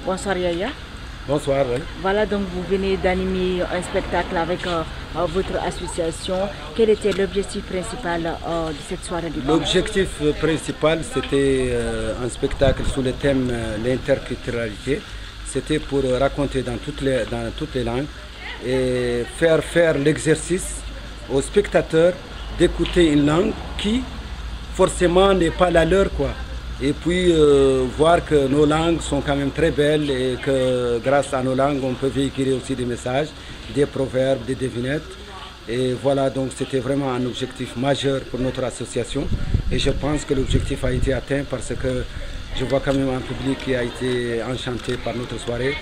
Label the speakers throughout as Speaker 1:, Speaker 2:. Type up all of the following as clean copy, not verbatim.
Speaker 1: Bonsoir Yaya.
Speaker 2: Bonsoir. Oui.
Speaker 1: Voilà, donc vous venez d'animer un spectacle avec votre association. Quel était l'objectif principal de cette soirée du conte?
Speaker 2: L'objectif principal, c'était un spectacle sous le thème l'interculturalité. C'était pour raconter dans toutes les langues et faire l'exercice aux spectateurs d'écouter une langue qui forcément n'est pas la leur, quoi. Et puis voir que nos langues sont quand même très belles et que grâce à nos langues, on peut véhiculer aussi des messages, des proverbes, des devinettes. Et voilà, donc c'était vraiment un objectif majeur pour notre association. Et je pense que l'objectif a été atteint parce que je vois quand même un public qui a été enchanté par notre soirée.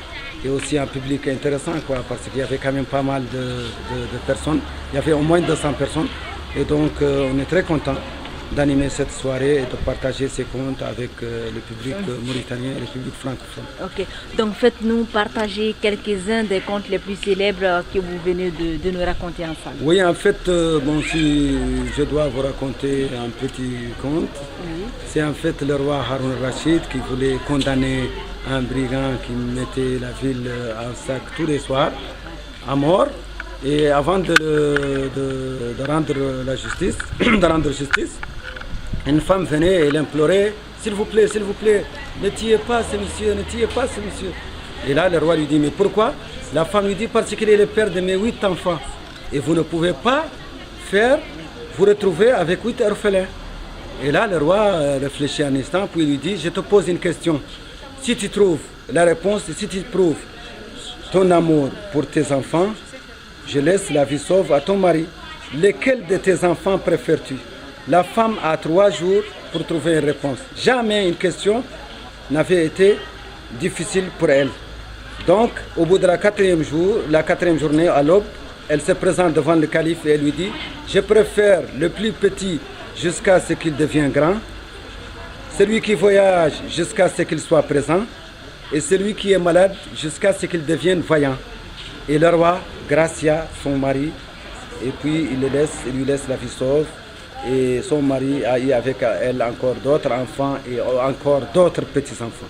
Speaker 2: Et aussi un public intéressant, quoi, parce qu'il y avait quand même pas mal de personnes. Il y avait au moins 200 personnes. Et donc on est très content d'animer cette soirée et de partager ces contes avec le public mauritanien et le public francophone.
Speaker 1: Ok, donc faites-nous partager quelques-uns des contes les plus célèbres que vous venez de nous raconter ensemble.
Speaker 2: Oui, en fait, si je dois vous raconter un petit conte, c'est en fait le roi Haroun Rachid qui voulait condamner un brigand qui mettait la ville en sac tous les soirs à mort. Et avant de rendre la justice, une femme venait et l'implorait, s'il vous plaît, ne tuez pas ce monsieur, ne tuez pas ce monsieur. Et là, le roi lui dit, mais pourquoi? La femme lui dit, parce qu'il est le père de mes 8 enfants. Et vous ne pouvez pas vous retrouver avec 8 orphelins. Et là, le roi réfléchit un instant, puis lui dit, je te pose une question. Si tu trouves la réponse, si tu prouves ton amour pour tes enfants, je laisse la vie sauve à ton mari. Lequel de tes enfants préfères-tu? La femme a 3 jours pour trouver une réponse. Jamais une question n'avait été difficile pour elle. Donc, au bout de la 4e journée, à l'aube, elle se présente devant le calife et elle lui dit, je préfère le plus petit jusqu'à ce qu'il devienne grand, celui qui voyage jusqu'à ce qu'il soit présent, et celui qui est malade jusqu'à ce qu'il devienne vaillant. Et le roi gracia son mari, et puis il lui laisse la vie sauve. Et son mari a eu avec elle encore d'autres enfants et encore d'autres petits-enfants.